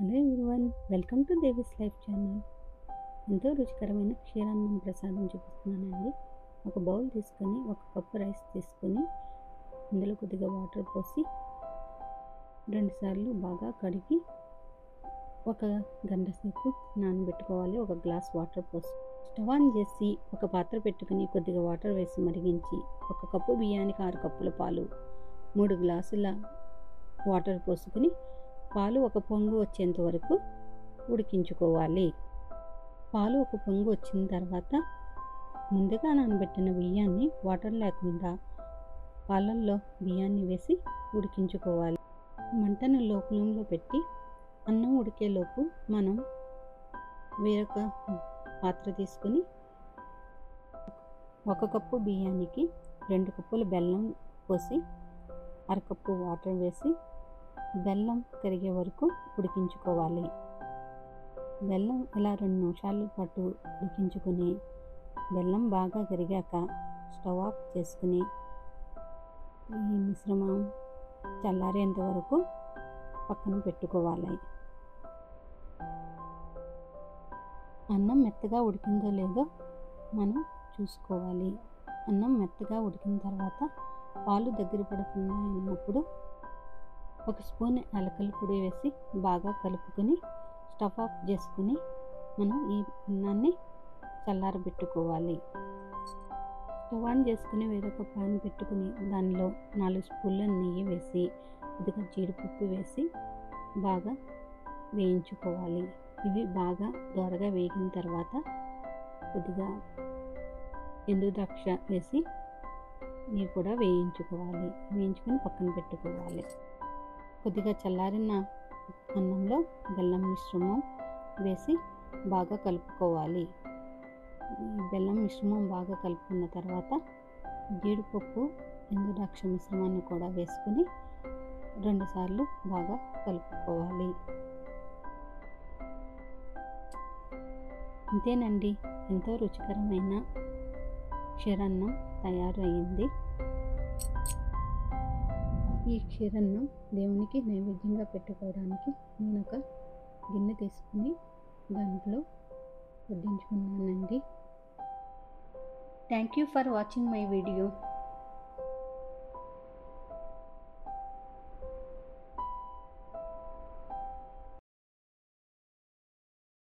Hello everyone, welcome to Devi's life channel. ఎంతో రుచికరమైన క్షీరాన్నం ప్రసాదం చూపిస్తున్నానండి. ఒక బౌల్ తీసుకొని ఒక కప్పు రైస్ తీసుకొని అందులో కొద్దిగా వాటర్ పోసి 2 సార్లు బాగా కడిగి ఒక గంట సేపు నానబెట్టుకోవాలి. ఒక గ్లాస్ వాటర్ పోసి స్టవ్ ఆన్ చేసి ఒక పాత్ర పెట్టుకుని కొద్దిగా వాటర్ వేసి మరిగించి ఒక కప్పు బియ్యానికి 6 కప్పుల పాలు, 3 గ్లాసుల వాటర్ పోసుకుని పాలు ఒక పొంగు వచ్చేంత వరకు ఉడికించుకోవాలి. పాలు ఒక పొంగు వచ్చిన తర్వాత ముందుగా నానబెట్టిన బియ్యాన్ని వాటర్ లేకుండా పాలల్లో బియ్యాన్ని వేసి ఉడికించుకోవాలి. మంటను లో ఫ్లేమ్లో పెట్టి అన్నం ఉడికేలోపు మనం వేరొక పాత్ర తీసుకొని 1 కప్పు బియ్యానికి 2 కప్పుల బెల్లం పోసి అరకప్పు వాటర్ వేసి బెల్లం కరిగే వరకు ఉడికించుకోవాలి. బెల్లం ఇలా 2 నిమిషాల పాటు ఉడికించుకొని బెల్లం బాగా కరిగాక స్టవ్ ఆఫ్ చేసుకుని ఈ మిశ్రమం చల్లారేంత వరకు పక్కన పెట్టుకోవాలి. అన్నం మెత్తగా ఉడికిందో లేదో మనం చూసుకోవాలి. అన్నం మెత్తగా ఉడికిన తర్వాత పాలు దగ్గర పడుతున్నాయన్నప్పుడు 1 స్పూన్ యాలకుల పొడి వేసి బాగా కలుపుకొని స్టవ్ ఆఫ్ చేసుకుని మనం ఈ అన్నాన్ని చల్లారబెట్టుకోవాలి. స్టవ్ ఆన్ చేసుకుని వేరొక పాన్ పెట్టుకుని దానిలో 4 స్పూన్ల నెయ్యి వేసి కొద్దిగా జీడిపప్పు వేసి బాగా వేయించుకోవాలి. ఇవి బాగా దోరగా వేగిన తర్వాత కొద్దిగా ఎండు ద్రాక్ష వేసి ఇవి కూడా వేయించుకోవాలి. వేయించుకొని పక్కన పెట్టుకోవాలి. కొద్దిగా చల్లారిన అన్నంలో బెల్లం మిశ్రమం వేసి బాగా కలుపుకోవాలి. ఈ బెల్లం మిశ్రమం బాగా కలుపుకున్న తర్వాత జీడిపప్పు ఎండు ద్రాక్ష మిశ్రమాన్ని కూడా వేసుకుని 2 సార్లు బాగా కలుపుకోవాలి. అంతేనండి, ఎంతో రుచికరమైన క్షీరాన్నం తయారు అయింది. ఈ క్షీరాన్నం దేవునికి నైవేద్యంగా పెట్టుకోవడానికి నేను ఒక గిన్నె తీసుకుని దాంట్లో వడ్డించుకున్నానండి. Thank you for watching my video.